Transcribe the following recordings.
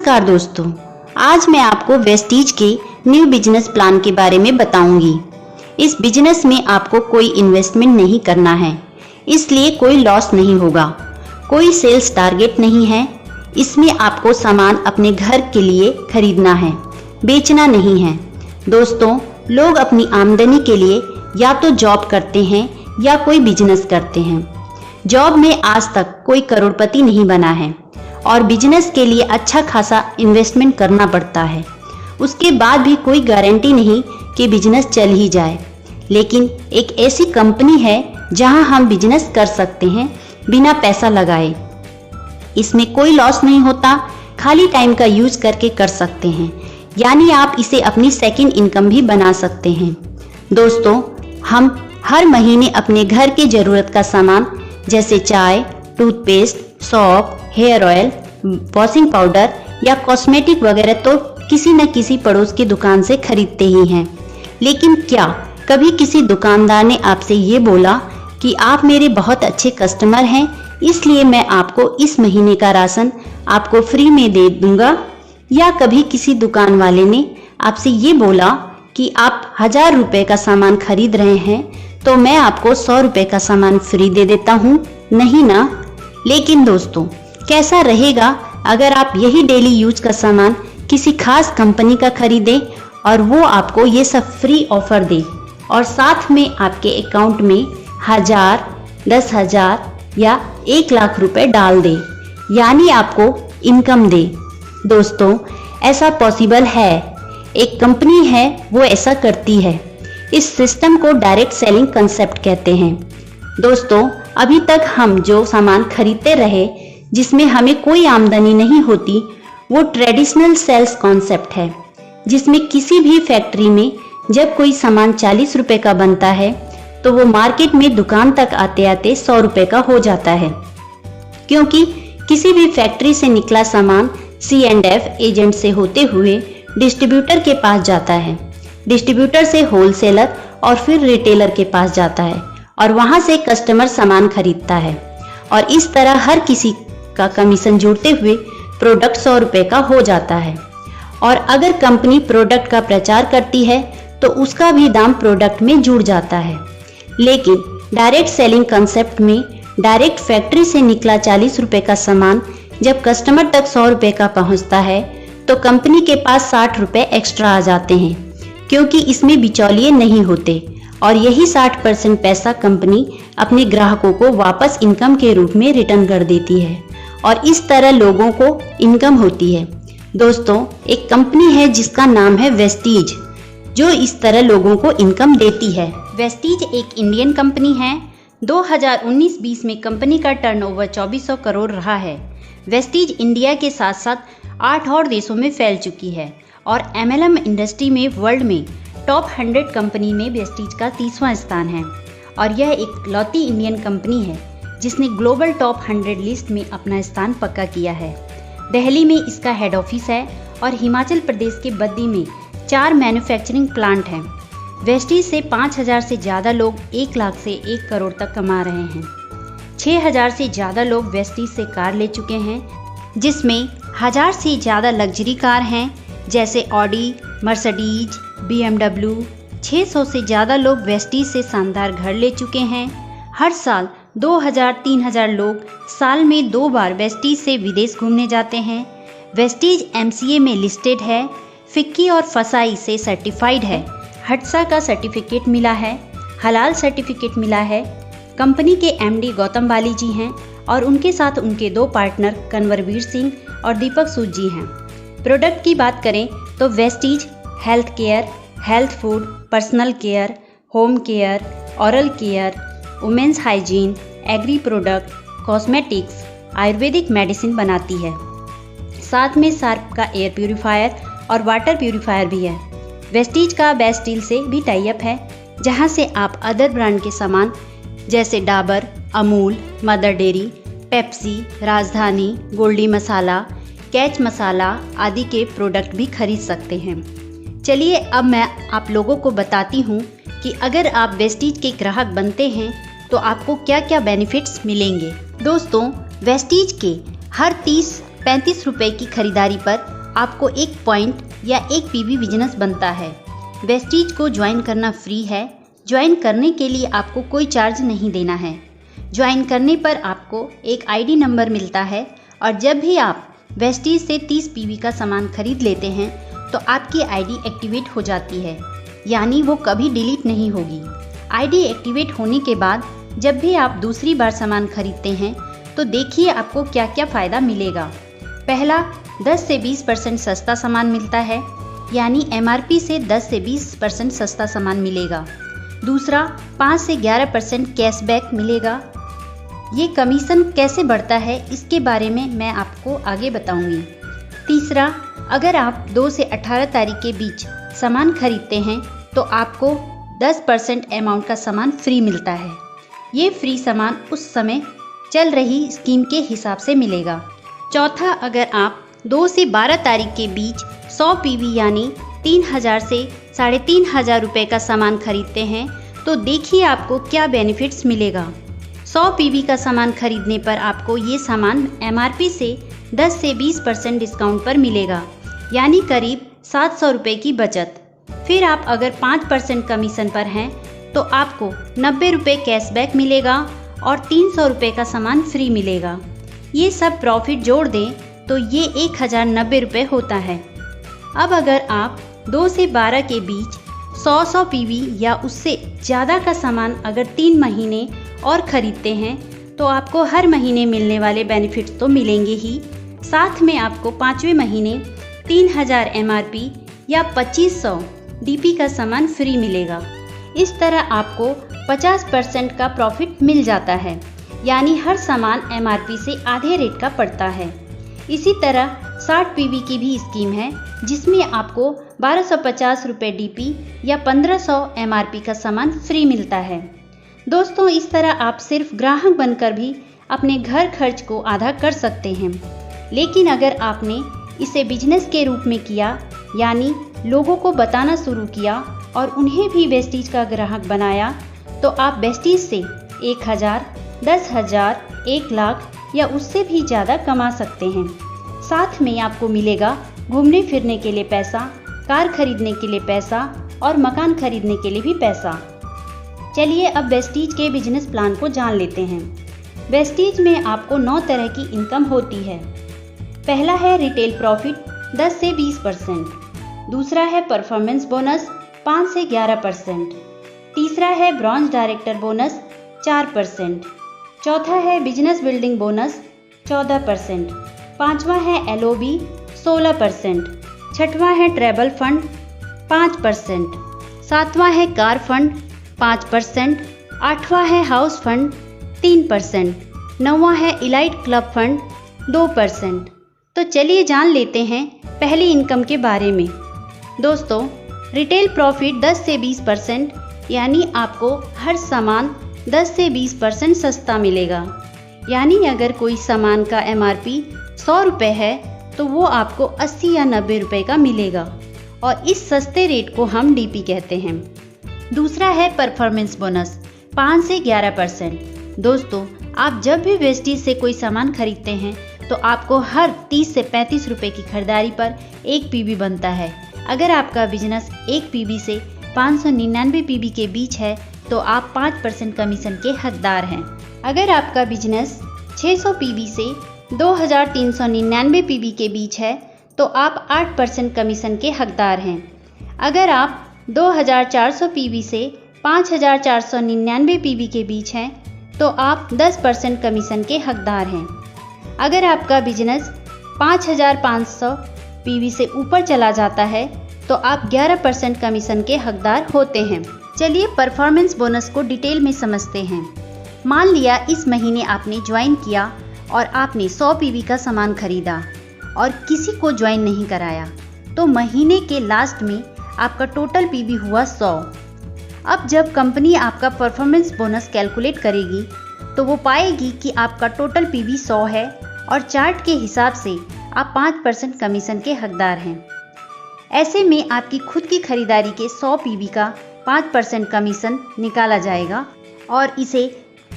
नमस्कार दोस्तों, आज मैं आपको वेस्टीज के न्यू बिजनेस प्लान के बारे में बताऊंगी। इस बिजनेस में आपको कोई इन्वेस्टमेंट नहीं करना है, इसलिए कोई लॉस नहीं होगा। कोई सेल्स टारगेट नहीं है। इसमें आपको सामान अपने घर के लिए खरीदना है, बेचना नहीं है। दोस्तों, लोग अपनी आमदनी के लिए या तो जॉब करते हैं या कोई बिजनेस करते हैं। जॉब में आज तक कोई करोड़पति नहीं बना है और बिजनेस के लिए अच्छा खासा इन्वेस्टमेंट करना पड़ता है। उसके बाद भी कोई गारंटी नहीं कि बिजनेस चल ही जाए। लेकिन एक ऐसी कंपनी है जहां हम बिजनेस कर सकते हैं बिना पैसा लगाए। इसमें कोई लॉस नहीं होता, खाली टाइम का यूज करके कर सकते हैं, यानी आप इसे अपनी सेकंड इनकम भी बना सकते हैं। दोस्तों, हम हर महीने अपने घर के जरूरत का सामान जैसे चाय, टूथपेस्ट, सौंफ, हेयर ऑयल, वॉशिंग पाउडर या कॉस्मेटिक वगैरह तो किसी न किसी पड़ोस की दुकान से खरीदते ही हैं। लेकिन क्या कभी किसी दुकानदार ने आपसे ये बोला कि आप मेरे बहुत अच्छे कस्टमर हैं, इसलिए मैं आपको इस महीने का राशन आपको फ्री में दे दूंगा? या कभी किसी दुकान वाले ने आपसे ये बोला कि आप 1000 रुपए का सामान खरीद रहे हैं तो मैं आपको 100 रुपए का सामान फ्री दे देता हूँ? नहीं ना। लेकिन दोस्तों, कैसा रहेगा अगर आप यही डेली यूज का सामान किसी खास कंपनी का खरीदें और वो आपको ये सब फ्री ऑफर दे और साथ में आपके अकाउंट में 1000, 10,000 या 1 लाख रुपए डाल दे, यानी आपको इनकम दे। दोस्तों, ऐसा पॉसिबल है। एक कंपनी है वो ऐसा करती है। इस सिस्टम को डायरेक्ट सेलिंग कंसेप्ट कहते हैं। दोस्तों, अभी तक हम जो सामान खरीदते रहे जिसमें हमें कोई आमदनी नहीं होती, वो ट्रेडिशनल सेल्स कॉन्सेप्ट है, जिसमें किसी भी फैक्ट्री में जब कोई सामान 40 रुपए का बनता है तो वो मार्केट में दुकान तक आते आते 100 रुपए का हो जाता है, क्योंकि किसी भी फैक्ट्री से निकला सामान C&F एजेंट से होते हुए डिस्ट्रीब्यूटर के पास जाता है, डिस्ट्रीब्यूटर से होलसेलर और फिर रिटेलर के पास जाता है और वहां से कस्टमर सामान खरीदता है। और इस तरह हर किसी का कमीशन जोड़ते हुए प्रोडक्ट 100 रुपए का हो जाता है। और अगर कंपनी प्रोडक्ट का प्रचार करती है तो उसका भी दाम प्रोडक्ट में जुड़ जाता है। लेकिन डायरेक्ट सेलिंग कंसेप्ट में डायरेक्ट फैक्ट्री से निकला 40 रुपए का सामान जब कस्टमर तक 100 रुपए का पहुंचता है तो कंपनी के पास 60 रुपए एक्स्ट्रा आ जाते हैं, क्योंकि इसमें बिचौलिए नहीं होते और यही 60% पैसा कंपनी अपने ग्राहकों को वापस इनकम के रूप में रिटर्न कर देती है और इस तरह लोगों को इनकम होती है। दोस्तों, एक कंपनी है जिसका नाम है वेस्टीज, जो इस तरह लोगों को इनकम देती है। वेस्टीज एक इंडियन कंपनी है। 2019-20 में कंपनी का टर्नओवर 2400 करोड़ रहा है। वेस्टीज इंडिया के साथ साथ 8 और देशों में फैल चुकी है और MLM इंडस्ट्री में वर्ल्ड में टॉप 100 कंपनी में वेस्टीज का 30वां स्थान है। और यह एक लौती इंडियन कंपनी है जिसने ग्लोबल टॉप 100 लिस्ट में अपना स्थान पक्का किया है। दिल्ली में इसका हेड ऑफिस है और हिमाचल प्रदेश के बद्दी में 4 मैन्युफैक्चरिंग प्लांट हैं। वेस्टीज से 5000 से ज़्यादा लोग 1 लाख से 1 करोड़ तक कमा रहे हैं। 6000 से ज़्यादा लोग वेस्टीज से कार ले चुके हैं, जिसमें 1000 से ज़्यादा लग्जरी कार हैं जैसे ऑडी, मर्सिडीज, BMW। 600 से ज़्यादा लोग वेस्टीज से शानदार घर ले चुके हैं। हर साल 2000-3000 लोग साल में 2 बार वेस्टीज से विदेश घूमने जाते हैं। वेस्टीज MCA में लिस्टेड है, फिक्की और फसाई से सर्टिफाइड है, हट्सा का सर्टिफिकेट मिला है, हलाल सर्टिफिकेट मिला है। कंपनी के MD गौतम बाली जी हैं और उनके साथ उनके 2 पार्टनर कन्वरवीर सिंह और दीपक सूद जी हैं। प्रोडक्ट की बात करें तो Vestige health care, health food, personal care, home care, oral care, women's hygiene, agri product, cosmetics, ayurvedic medicine बनाती है। साथ में शार्प का एयर प्यूरीफायर और वाटर प्यूरीफायर भी है। वेस्टीज का बेस्ट डील से भी टाई अप है, जहां से आप अदर ब्रांड के सामान जैसे Dabur, Amul, mother dairy, Pepsi, राजधानी, गोल्डी मसाला, कैच मसाला आदि के प्रोडक्ट भी खरीद सकते हैं। चलिए अब मैं आप लोगों को बताती हूँ कि अगर आप वेस्टीज के ग्राहक बनते हैं तो आपको क्या क्या बेनिफिट्स मिलेंगे। दोस्तों, वेस्टीज के हर 30-35 रुपए की खरीदारी पर आपको एक पॉइंट या एक पीवी बिजनेस बनता है। वेस्टीज को ज्वाइन करना फ्री है। ज्वाइन करने के लिए आपको कोई चार्ज नहीं देना है। ज्वाइन करने पर आपको एक आईडी नंबर मिलता है और जब भी आप वेस्टीज से 30 पीवी का सामान खरीद लेते हैं तो आपकी आईडी एक्टिवेट हो जाती है, यानी वो कभी डिलीट नहीं होगी। आईडी एक्टिवेट होने के बाद जब भी आप दूसरी बार सामान खरीदते हैं तो देखिए आपको क्या क्या फ़ायदा मिलेगा। पहला, 10 से 20% सस्ता सामान मिलता है, यानी एमआरपी से 10 से 20% सस्ता सामान मिलेगा। दूसरा, 5 से 11% कैशबैक मिलेगा। ये कमीशन कैसे बढ़ता है इसके बारे में मैं आपको आगे बताऊंगी। तीसरा, अगर आप 2 से 18 तारीख के बीच सामान खरीदते हैं तो आपको 10% अमाउंट का सामान फ्री मिलता है। ये फ्री सामान उस समय चल रही स्कीम के हिसाब से मिलेगा। चौथा, अगर आप 2 से 12 तारीख के बीच 100 पीवी यानी 3000 से 3500 रुपये का सामान खरीदते हैं तो देखिए आपको क्या बेनिफिट्स मिलेगा। 100 पीवी का सामान खरीदने पर आपको ये सामान एमआरपी से 10 से 20% डिस्काउंट पर मिलेगा, यानी करीब 700 रुपये की बचत। फिर आप अगर 5% कमीशन पर हैं तो आपको 90 रुपये कैशबैक मिलेगा और 300 रुपये का सामान फ्री मिलेगा। ये सब प्रॉफिट जोड़ दें तो ये 1090 रुपये होता है। अब अगर आप 2 से 12 के बीच 100 पीवी या उससे ज़्यादा का सामान अगर 3 महीने और ख़रीदते हैं तो आपको हर महीने मिलने वाले बेनिफिट्स तो मिलेंगे ही, साथ में आपको 5वें महीने 3000 एमआरपी या 2500 डीपी का सामान फ्री मिलेगा। इस तरह आपको 50% का प्रॉफिट मिल जाता है, यानी हर सामान एमआरपी से आधे रेट का पड़ता है। इसी तरह 60 पीवी की भी स्कीम है जिसमें आपको 1250 रुपये डीपी या 1500 एमआरपी का सामान फ्री मिलता है। दोस्तों, इस तरह आप सिर्फ ग्राहक बनकर भी अपने घर खर्च को आधा कर सकते हैं। लेकिन अगर आपने इसे बिजनेस के रूप में किया, यानी लोगों को बताना शुरू किया और उन्हें भी वेस्टीज का ग्राहक बनाया, तो आप वेस्टीज से 1000, 10,000, 1 लाख या उससे भी ज़्यादा कमा सकते हैं। साथ में आपको मिलेगा घूमने फिरने के लिए पैसा, कार खरीदने के लिए पैसा और मकान खरीदने के लिए भी पैसा। चलिए अब वेस्टीज के बिजनेस प्लान को जान लेते हैं। वेस्टीज में आपको 9 तरह की इनकम होती है। पहला है रिटेल प्रॉफिट 10 से 20%। दूसरा है परफॉर्मेंस बोनस 5 से 11%। तीसरा है ब्रॉन्ज डायरेक्टर बोनस 4%। चौथा है बिजनेस बिल्डिंग बोनस 14%। पांचवा है एलओबी 16%। छठवां है ट्रैवल फंड 5%। सातवां है कार फंड 5%। आठवां है हाउस फंड 3%। नौवां है इलाइट क्लब फंड 2%। तो चलिए जान लेते हैं पहली इनकम के बारे में। दोस्तों, रिटेल प्रॉफिट 10 से 20%, यानी आपको हर सामान 10 से 20% सस्ता मिलेगा। यानी अगर कोई सामान का एमआरपी 100 रुपये है तो वो आपको 80 या 90 रुपये का मिलेगा और इस सस्ते रेट को हम डीपी कहते हैं। दूसरा है परफॉर्मेंस बोनस 5 से 11%। दोस्तों, आप जब भी वेस्टीज से कोई सामान खरीदते हैं तो आपको हर 30 से 35 रुपये की खरीदारी पर 1 पीवी बनता है। अगर आपका बिजनेस 1 पीवी से 599 पीवी के बीच है तो आप 5% कमीशन के हकदार हैं। अगर आपका बिजनेस 600 पीवी से 2399 पीवी के बीच है तो आप 8% कमीशन के हकदार हैं। अगर आप 2400 पीवी से 5499 पीवी के बीच हैं तो आप 10% कमीशन के हकदार हैं। अगर आपका बिजनेस 5500 पीवी से ऊपर चला जाता है तो आप 11% कमीशन के हकदार होते हैं। चलिए परफॉर्मेंस बोनस को डिटेल में समझते हैं। मान लिया इस महीने आपने ज्वाइन किया और आपने 100 पीवी का सामान खरीदा और किसी को ज्वाइन नहीं कराया, तो महीने के लास्ट में आपका टोटल पीवी हुआ 100। अब जब कंपनी आपका परफॉर्मेंस बोनस कैलकुलेट करेगी तो वो पाएगी कि आपका टोटल पीवी 100 है और चार्ट के हिसाब से आप 5% कमीशन के हकदार हैं। ऐसे में आपकी खुद की खरीदारी के 100 पीवी का 5% कमीशन निकाला जाएगा और इसे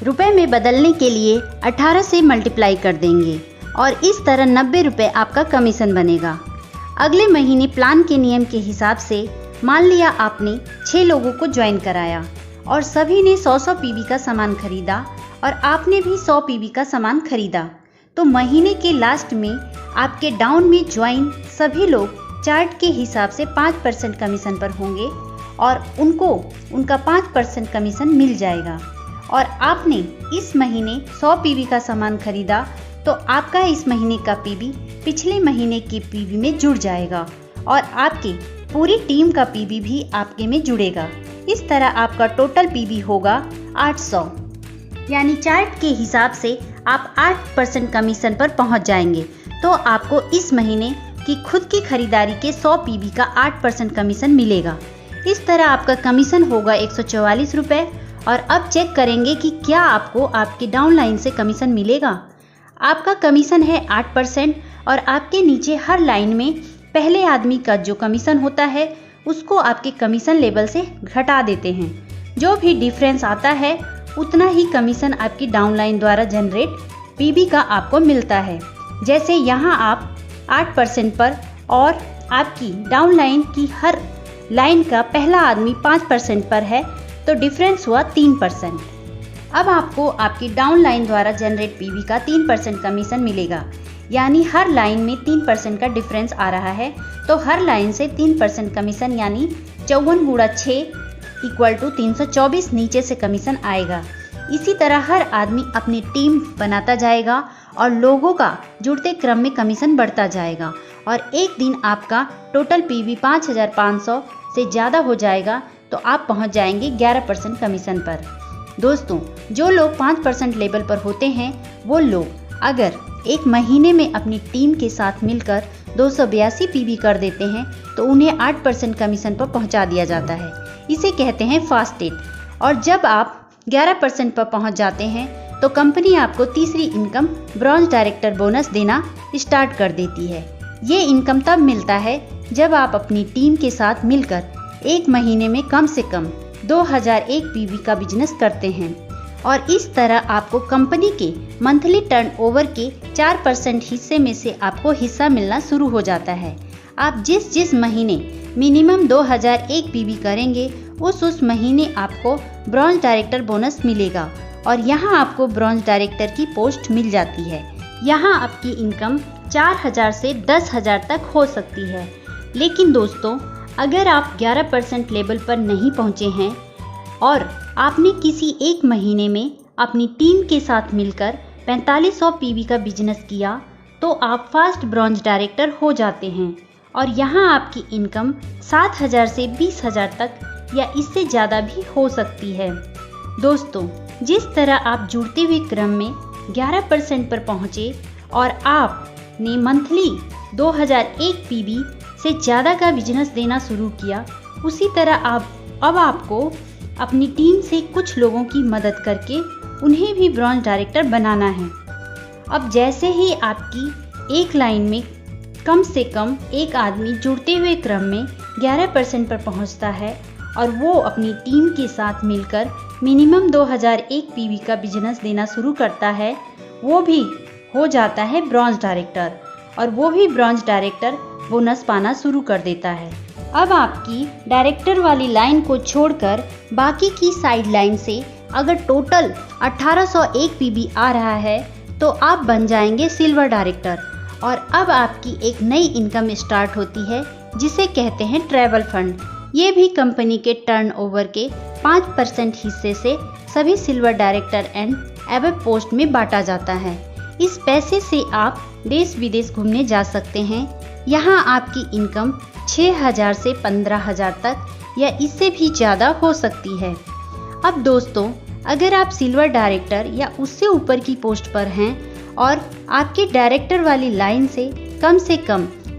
रुपए में बदलने के लिए 18 से मल्टीप्लाई कर देंगे और इस तरह 90 रुपये आपका कमीशन बनेगा। अगले महीने प्लान के नियम के हिसाब से मान लिया आपने 6 लोगों को ज्वाइन कराया और सभी ने 100-100 पीवी का सामान खरीदा और आपने भी 100 पीवी का सामान खरीदा, तो महीने के लास्ट में आपके डाउन में ज्वाइन सभी लोग चार्ट के हिसाब से 5% कमीशन पर होंगे और उनको उनका 5% कमीशन मिल जाएगा। और आपने इस महीने 100 पीवी का सामान खरीदा तो आपका इस महीने का पीवी पिछले महीने के पीवी में जुड़ जाएगा और आपकी पूरी टीम का पीवी भी आपके में जुड़ेगा। इस तरह आपका टोटल पीवी होगा 800, यानी चार्ट के हिसाब से आप 8% कमीशन पर पहुंच जाएंगे। तो आपको इस महीने की खुद की खरीदारी के 100 पीवी का 8% कमीशन मिलेगा। इस तरह आपका कमीशन होगा 144 रुपये। और अब चेक करेंगे कि क्या आपको आपके डाउनलाइन से कमीशन मिलेगा। आपका कमीशन है 8% और आपके नीचे हर लाइन में पहले आदमी का जो कमीशन होता है उसको आपके कमीशन लेवल से घटा देते हैं। जो भी डिफरेंस आता है उतना ही कमीशन आपकी डाउनलाइन द्वारा जनरेट पीवी का आपको मिलता है। जैसे यहाँ आप 8% पर और आपकी डाउनलाइन की हर लाइन का पहला आदमी 5% पर है तो डिफरेंस हुआ 3%। अब आपको आपकी डाउनलाइन द्वारा जनरेट पीवी का 3% कमीशन मिलेगा, यानी हर लाइन में 3% का डिफरेंस आ रहा है तो हर लाइन से 3% कमीशन यानी 54 गुणा 6 = 324 नीचे से कमीशन आएगा। इसी तरह हर आदमी अपनी टीम बनाता जाएगा और लोगों का जुड़ते क्रम में कमीशन बढ़ता जाएगा और एक दिन आपका टोटल पीवी 5500 से ज़्यादा हो जाएगा तो आप पहुंच जाएंगे 11% कमीशन पर। दोस्तों, जो लोग 5% लेवल पर होते हैं वो लोग अगर एक महीने में अपनी टीम के साथ मिलकर 282 पीवी कर देते हैं तो उन्हें 8% कमीशन पर पहुंचा दिया जाता है। इसे कहते हैं फास्टेड। और जब आप 11% पर पहुंच जाते हैं तो कंपनी आपको तीसरी इनकम ब्रॉन्ज डायरेक्टर बोनस देना स्टार्ट कर देती है। ये इनकम तब मिलता है जब आप अपनी टीम के साथ मिलकर एक महीने में कम से कम 2001 पीवी का बिजनेस करते हैं और इस तरह आपको कंपनी के मंथली टर्नओवर के 4% हिस्से में से आपको हिस्सा मिलना शुरू हो जाता है। आप जिस महीने मिनिमम 2001 पीवी करेंगे उस महीने आपको ब्रॉन्ज डायरेक्टर बोनस मिलेगा और यहाँ आपको ब्रॉन्ज डायरेक्टर की पोस्ट मिल जाती है। यहाँ आपकी इनकम 4000 से 10,000 तक हो सकती है। लेकिन दोस्तों, अगर आप 11% लेवल पर नहीं पहुँचे हैं और आपने किसी एक महीने में अपनी टीम के साथ मिलकर 4500 पीवी का बिजनेस किया तो आप फास्ट ब्रॉन्ज डायरेक्टर हो जाते हैं और यहाँ आपकी इनकम 7000 से 20,000 तक या इससे ज़्यादा भी हो सकती है। दोस्तों, जिस तरह आप जुड़ते हुए क्रम में 11% पर पहुँचे और आपने मंथली 2001 पीवी से ज़्यादा का बिजनेस देना शुरू किया, उसी तरह अब आपको अपनी टीम से कुछ लोगों की मदद करके उन्हें भी ब्रॉन्ज डायरेक्टर बनाना है। अब जैसे ही आपकी एक लाइन में कम से कम एक आदमी जुड़ते हुए क्रम में 11% पर पहुंचता है और वो अपनी टीम के साथ मिलकर मिनिमम 2001 पीवी का बिजनेस देना शुरू करता है, वो भी हो जाता है ब्रॉन्ज डायरेक्टर और वो भी ब्रॉन्ज डायरेक्टर बोनस पाना शुरू कर देता है। अब आपकी डायरेक्टर वाली लाइन को छोड़कर बाकी की साइड लाइन से अगर टोटल 1801 पीवी आ रहा है तो आप बन जाएंगे सिल्वर डायरेक्टर और अब आपकी एक नई इनकम स्टार्ट होती है जिसे कहते हैं ट्रैवल फंड। ये भी कंपनी के टर्नओवर के 5% हिस्से से सभी silver director and above post में बांटा जाता है। इस पैसे से आप देश विदेश घूमने जा सकते हैं। यहाँ आपकी इनकम 6000 से 15,000 तक या इससे भी ज़्यादा हो सकती है। अब दोस्तों, अगर आप सिल्वर डायरेक्टर या उससे ऊपर की पोस्ट पर हैं और आपके डायरेक्टर वाली लाइन से कम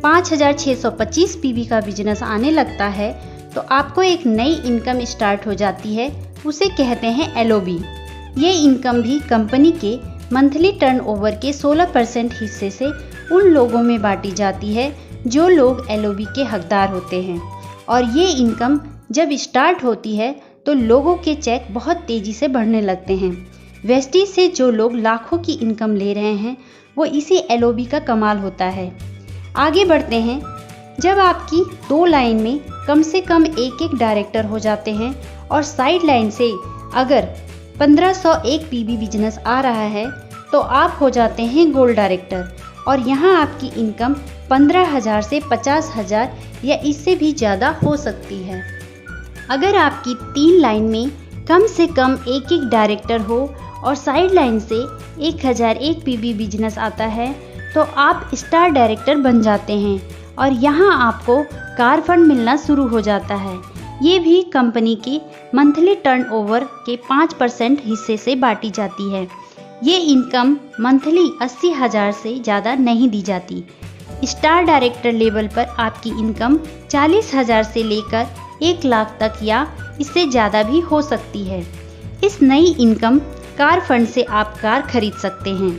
5625 पीवी का बिजनेस आने लगता है तो आपको एक नई इनकम स्टार्ट हो जाती है, उसे कहते हैं एलओबी। ये इनकम भी कंपनी के मंथली टर्नओवर के 16% हिस्से से उन लोगों में बांटी जाती है जो लोग एलओबी के हकदार होते हैं और ये इनकम जब स्टार्ट होती है तो लोगों के चेक बहुत तेज़ी से बढ़ने लगते हैं। वेस्टीज से जो लोग लाखों की इनकम ले रहे हैं वो इसी एलओबी का कमाल होता है। आगे बढ़ते हैं। जब आपकी 2 लाइन में कम से कम एक डायरेक्टर हो जाते हैं और साइड लाइन से अगर 1501 पीवी बिजनेस आ रहा है तो आप हो जाते हैं गोल्ड डायरेक्टर और यहाँ आपकी इनकम 15,000 से 50,000 या इससे भी ज़्यादा हो सकती है। अगर आपकी 3 लाइन में कम से कम एक डायरेक्टर हो और साइड लाइन से 1001 पीवी बिजनेस आता है तो आप स्टार डायरेक्टर बन जाते हैं और यहाँ आपको कार फंड मिलना शुरू हो जाता है। ये भी कंपनी की मंथली टर्नओवर के 5% हिस्से से बांटी जाती है। ये इनकम मंथली 80,000 से ज़्यादा नहीं दी जाती। स्टार डायरेक्टर लेवल पर आपकी इनकम 40,000 से लेकर 1 लाख तक या इससे ज़्यादा भी हो सकती है। इस नई इनकम कार फंड से आप कार खरीद सकते हैं।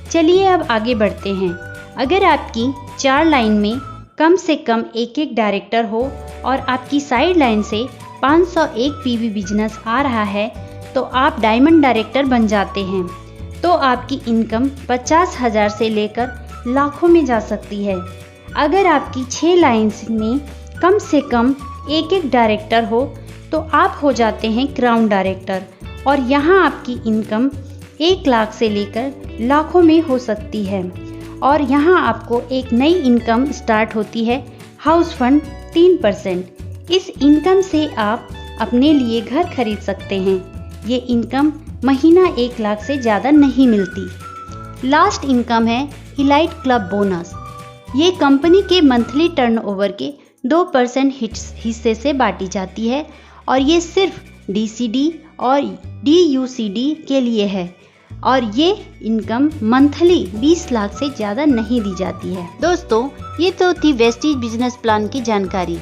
चलिए अब आगे बढ़ते हैं। अगर आपकी 4 लाइन में कम से कम एक डायरेक्टर हो और आपकी साइड लाइन से 501 पीवी बिजनेस आ रहा है तो आप डायमंड डायरेक्टर बन जाते हैं। तो आपकी इनकम 50,000 से लेकर लाखों में जा सकती है। अगर आपकी 6 लाइन्स में कम से कम एक डायरेक्टर हो तो आप हो जाते हैं क्राउन डायरेक्टर और यहाँ आपकी इनकम 1 लाख से लेकर लाखों में हो सकती है। और यहाँ आपको एक नई इनकम स्टार्ट होती है, हाउस फंड 3%। इस इनकम से आप अपने लिए घर खरीद सकते हैं। ये इनकम महीना 1 लाख से ज़्यादा नहीं मिलती। लास्ट इनकम है इलाइट क्लब बोनस। ये कंपनी के मंथली टर्नओवर के 2% हिस्से से बांटी जाती है और ये सिर्फ DCD और DUCD के लिए है और ये इनकम मंथली 20 लाख से ज़्यादा नहीं दी जाती है। दोस्तों, ये तो थी वेस्टीज बिजनेस प्लान की जानकारी।